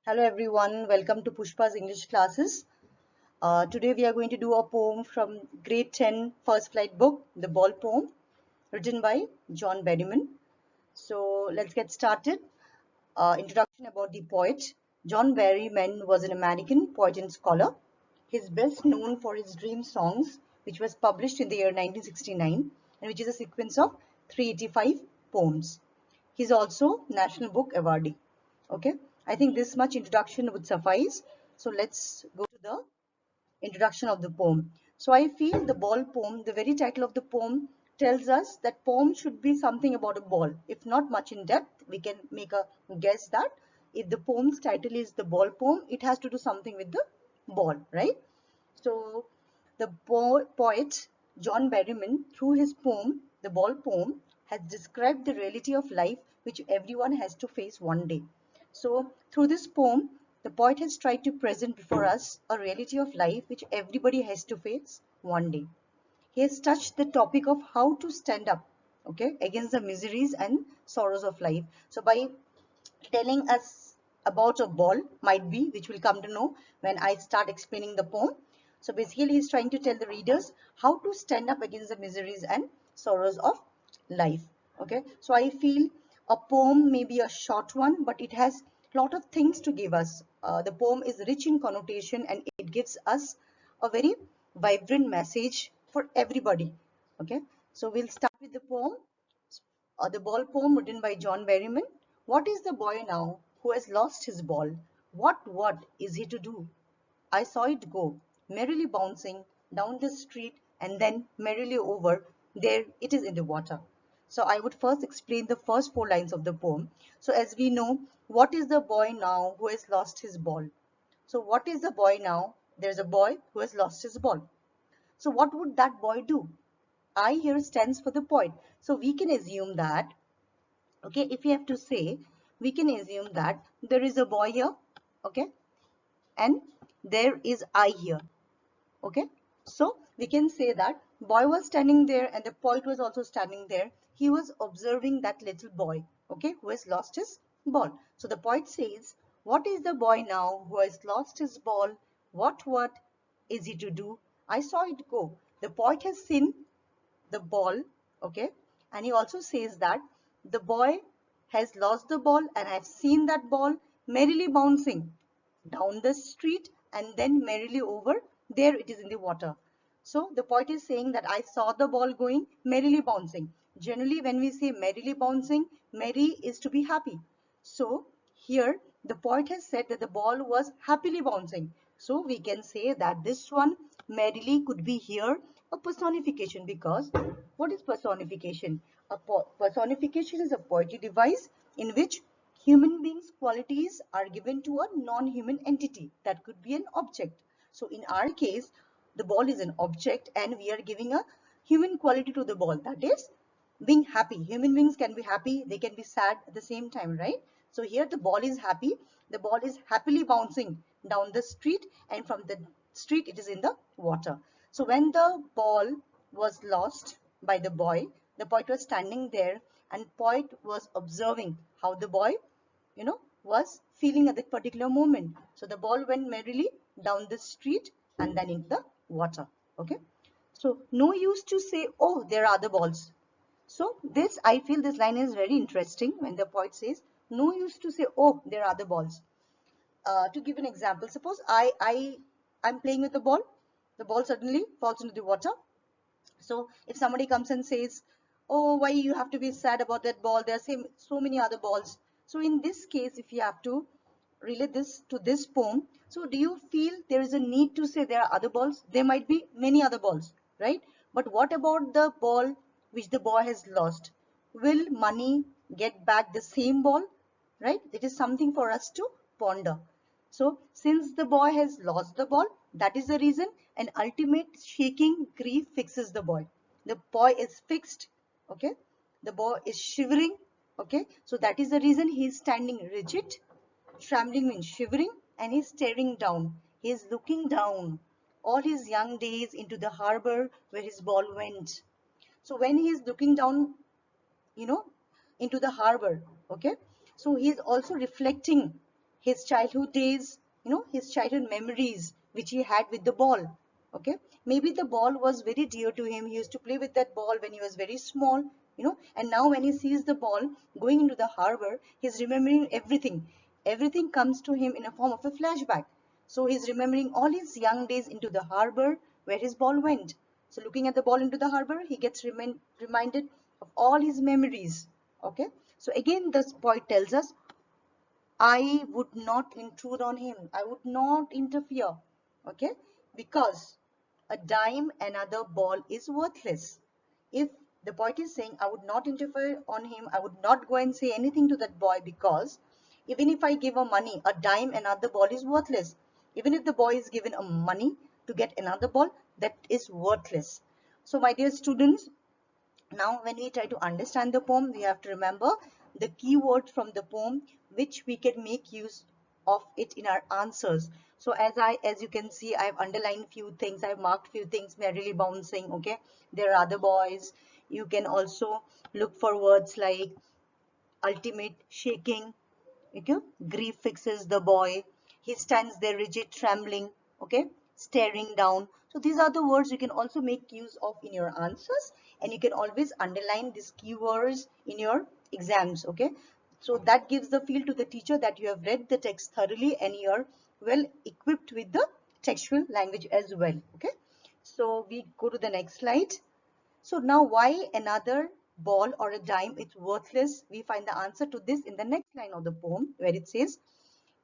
Hello everyone, welcome to Pushpa's English classes. Today we are going to do a poem from grade 10 first flight book, The Ball Poem, written by John Berryman. So let's get started. Introduction about the poet. John Berryman was an American poet and scholar. He's best known for his Dream Songs, which was published in the year 1969 and which is a sequence of 385 poems. He's also National Book Awardee. Okay, I think this much introduction would suffice. So let's go to the introduction of the poem. So I feel the ball poem, the very title of the poem tells us that poem should be something about a ball. If not much in depth, we can make a guess that if the poem's title is the ball poem, it has to do something with the ball, right? So the poet John Berryman, through his poem, The Ball Poem, has described the reality of life which everyone has to face one day. So through this poem, the poet has tried to present before us a reality of life which everybody has to face one day. He has touched the topic of how to stand up, okay, against the miseries and sorrows of life. So by telling us about a ball, might be, which we'll come to know when I start explaining the poem. So basically he's trying to tell the readers how to stand up against the miseries and sorrows of life. Okay, so I feel a poem may be a short one, but it has a lot of things to give us. The poem is rich in connotation and it gives us a very vibrant message for everybody. Okay, so we'll start with the poem. The Ball Poem, written by John Berryman. What is the boy now who has lost his ball? What is he to do? I saw it go, merrily bouncing down the street and then merrily over. There it is in the water. So I would first explain the first four lines of the poem. So as we know, what is the boy now who has lost his ball? So what is the boy now? There's a boy who has lost his ball. So what would that boy do? I here stands for the poet. So we can assume that, okay, if we have to say, we can assume that there is a boy here, okay, and there is I here, okay. So we can say that boy was standing there and the poet was also standing there. He was observing that little boy, okay, who has lost his ball. So the poet says, what is the boy now who has lost his ball? What is he to do? I saw it go. The poet has seen the ball, okay, and he also says that the boy has lost the ball and I've seen that ball merrily bouncing down the street and then merrily over. There it is in the water. So the poet is saying that I saw the ball going merrily bouncing. Generally when we say merrily bouncing, merry is to be happy. So here the poet has said that the ball was happily bouncing. So we can say that this one merrily could be here a personification, because what is personification? A personification is a poetic device in which human beings' qualities are given to a non-human entity. That could be an object. So in our case, the ball is an object and we are giving a human quality to the ball, that is being happy. Human beings can be happy, they can be sad at the same time, right? So here the ball is happy, the ball is happily bouncing down the street and from the street it is in the water. So when the ball was lost by the boy, the poet was standing there and poet was observing how the boy, was feeling at that particular moment. So the ball went merrily down the street and then into the water. Okay. So no use to say, oh, there are other balls. So this, I feel this line is very interesting when the poet says, no use to say, oh, there are other balls. To give an example, suppose I'm playing with the ball suddenly falls into the water. So if somebody comes and says, oh, why you have to be sad about that ball? There are so many other balls. So in this case, if you have to relate this to this poem, so do you feel there is a need to say there are other balls? There might be many other balls, right? But what about the ball which the boy has lost? Will money get back the same ball, right? It is something for us to ponder. So since the boy has lost the ball, that is the reason an ultimate shaking grief fixes the boy. The boy is fixed, okay? The boy is shivering, okay? So that is the reason he is standing rigid. Trembling means shivering, and he's staring down. He is looking down all his young days into the harbor where his ball went. So when he is looking down, you know, into the harbor, okay? So he is also reflecting his childhood days, his childhood memories which he had with the ball. Okay, maybe the ball was very dear to him. He used to play with that ball when he was very small, and now when he sees the ball going into the harbor, he's remembering everything. Everything comes to him in a form of a flashback. So he's remembering all his young days into the harbor where his ball went. So looking at the ball into the harbor, he gets reminded of all his memories. Okay, so again this poet tells us, I would not intrude on him. I would not interfere. Okay, because a dime another ball is worthless. If the poet is saying, I would not interfere on him, I would not go and say anything to that boy, because even if I give a money, a dime another ball is worthless. Even if the boy is given a money to get another ball, that is worthless. So my dear students, now, when we try to understand the poem, we have to remember the key words from the poem, which we can make use of it in our answers. So as you can see, I've underlined few things, I've marked few things merrily bouncing. Okay, there are other boys. You can also look for words like ultimate shaking. Okay, grief fixes the boy. He stands there rigid, trembling. Okay, staring down. So these are the words you can also make use of in your answers, and you can always underline these keywords in your exams. Okay, so that gives the feel to the teacher that you have read the text thoroughly and you are well equipped with the textual language as well. Okay, so we go to the next slide. So now, why another ball or a dime is worthless? We find the answer to this in the next line of the poem, where it says,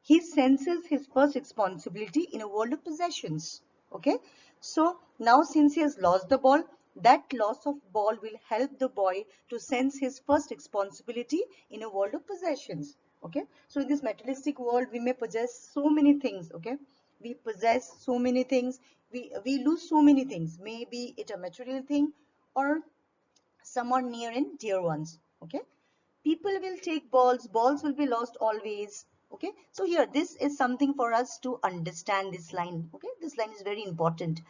he senses his first responsibility in a world of possessions. Okay, so now since he has lost the ball, that loss of ball will help the boy to sense his first responsibility in a world of possessions. Okay, so in this materialistic world, we may possess so many things. Okay, we possess so many things, we lose so many things, maybe it a material thing or someone near and dear ones. Okay, people will take balls will be lost always. Okay, so here this is something for us to understand this line. Okay, this line is very important.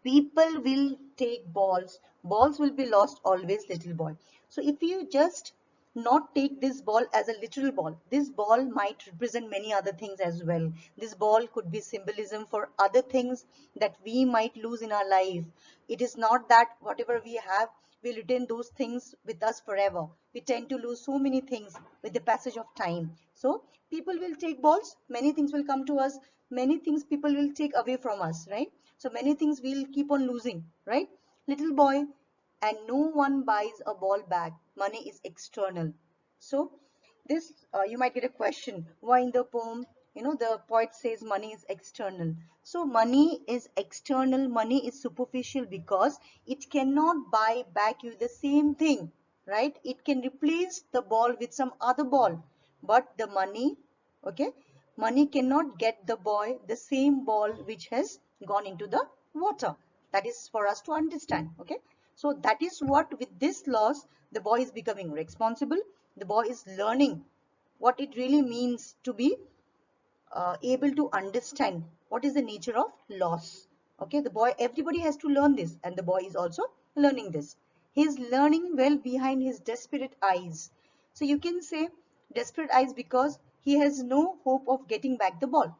People will take balls will be lost always, little boy. So if you just not take this ball as a literal ball, this ball might represent many other things as well. This ball could be symbolism for other things that we might lose in our life. It is not that whatever we have, we retain those things with us forever. We tend to lose so many things with the passage of time. So people will take balls, many things will come to us, many things people will take away from us, right? So many things we'll keep on losing, right? Little boy, and no one buys a ball back. Money is external. So this you might get a question, why in the poem, the poet says money is external. So money is external, money is superficial because it cannot buy back you the same thing, right? It can replace the ball with some other ball, but the money, okay, money cannot get the boy the same ball which has gone into the water. That is for us to understand. Okay, so that is what, with this loss, the boy is becoming responsible. The boy is learning what it really means to be able to understand what is the nature of loss. Okay, the boy, everybody has to learn this, and the boy is also learning this. He is learning well behind his desperate eyes. So you can say desperate eyes because he has no hope of getting back the ball.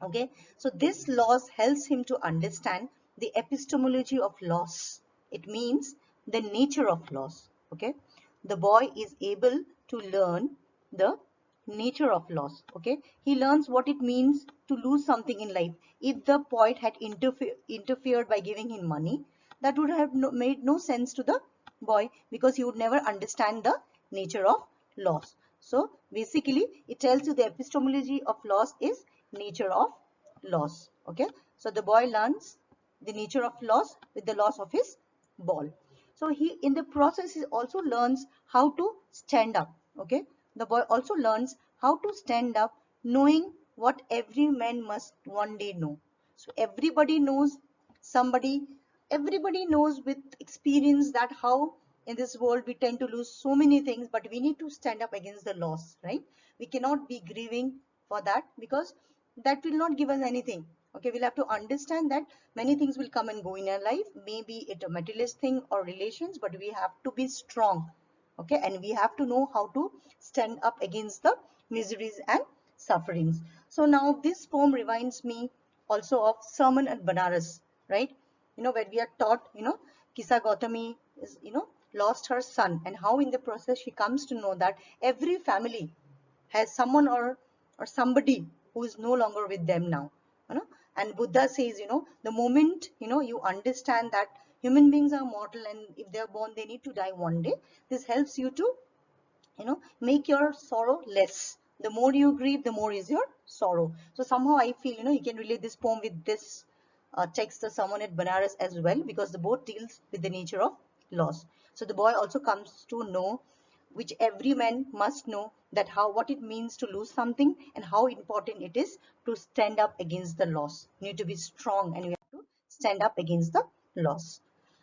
Okay, so this loss helps him to understand the epistemology of loss. It means the nature of loss. Okay, the boy is able to learn the nature of loss. Okay, he learns what it means to lose something in life. If the poet had interfered by giving him money, that would have made no sense to the boy, because he would never understand the nature of loss. So basically it tells you the epistemology of loss is nature of loss. Okay, so the boy learns the nature of loss with the loss of his ball. So he, in the process, he also learns how to stand up. Okay, the boy also learns how to stand up, knowing what every man must one day know. So everybody knows somebody, everybody knows with experience that how in this world we tend to lose so many things, but we need to stand up against the loss, right? We cannot be grieving for that, because that will not give us anything. Okay, we'll have to understand that many things will come and go in our life, maybe it a materialist thing or relations, but we have to be strong. Okay, and we have to know how to stand up against the miseries and sufferings. So now this poem reminds me also of sermon at Banaras, right? When we are taught, Kisa Gautami is, lost her son, and how in the process she comes to know that every family has someone or somebody who is no longer with them now. And Buddha says, the moment you understand that human beings are mortal, and if they are born they need to die one day, this helps you to make your sorrow less. The more you grieve, the more is your sorrow. So somehow I feel you can relate this poem with this text, the Sermon at Banaras, as well, because the both deals with the nature of loss. So the boy also comes to know, which every man must know, that what it means to lose something and how important it is to stand up against the loss. You need to be strong and you have to stand up against the loss.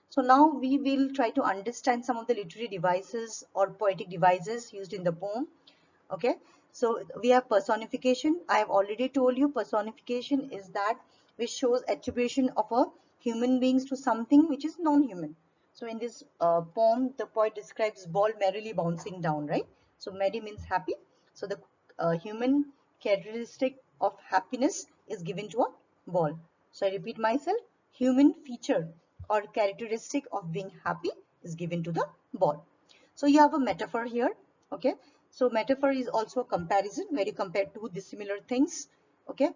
So now we will try to understand some of the literary devices or poetic devices used in the poem. Okay, so we have personification. I have already told you personification is that which shows attribution of a human beings to something which is non-human. So in this poem, the poet describes ball merrily bouncing down, right? So merry means happy. So the human characteristic of happiness is given to a ball. So I repeat myself, human feature or characteristic of being happy is given to the ball. So you have a metaphor here. Okay, so metaphor is also a comparison where you compare two dissimilar things. Okay,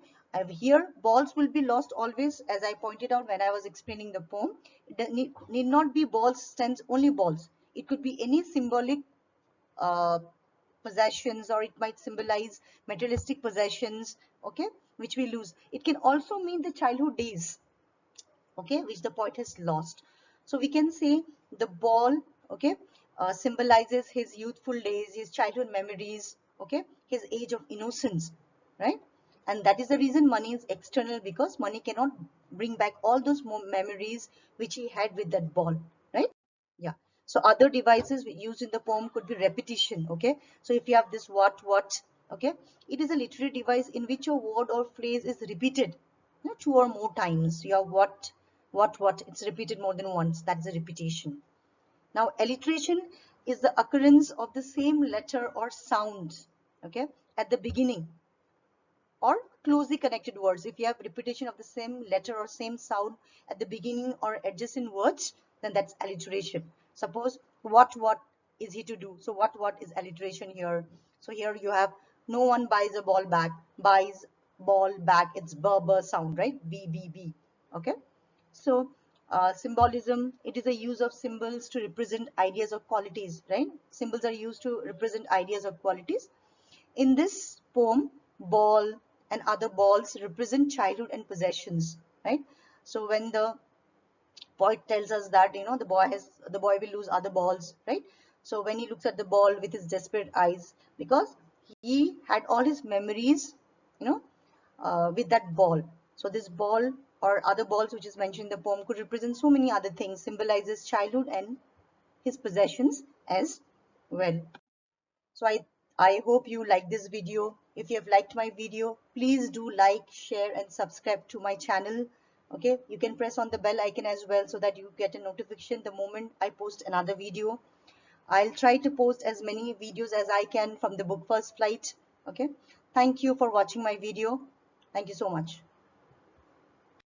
here balls will be lost always, as I pointed out when I was explaining the poem. It need not be balls, stands only balls. It could be any symbolic uh, possessions, or it might symbolize materialistic possessions, okay, which we lose. It can also mean the childhood days, okay, which the poet has lost. So we can say the ball, okay, symbolizes his youthful days, his childhood memories, okay, his age of innocence, right? And that is the reason money is external, because money cannot bring back all those memories which he had with that ball, right? Yeah. So other devices used in the poem could be repetition, okay? So if you have this what, okay, it is a literary device in which a word or phrase is repeated, two or more times. You have what, it's repeated more than once. That's a repetition. Now, alliteration is the occurrence of the same letter or sound, okay, at the beginning, or closely connected words. If you have repetition of the same letter or same sound at the beginning or adjacent words, then that's alliteration. Suppose what is he to do? So what is alliteration here? So here you have no one buys a ball back, buys ball back, it's b sound, right? B. Okay, so symbolism, it is a use of symbols to represent ideas or qualities, right? Symbols are used to represent ideas or qualities. In this poem, ball and other balls represent childhood and possessions, right? So when the poet tells us that the boy will lose other balls, right? So when he looks at the ball with his desperate eyes, because he had all his memories, with that ball. So this ball or other balls which is mentioned in the poem could represent so many other things, symbolizes childhood and his possessions as well. So I hope you like this video. If you have liked my video, please do like, share and subscribe to my channel. Okay, you can press on the bell icon as well so that you get a notification the moment I post another video. I'll try to post as many videos as I can from the book First Flight. Okay, thank you for watching my video. Thank you so much.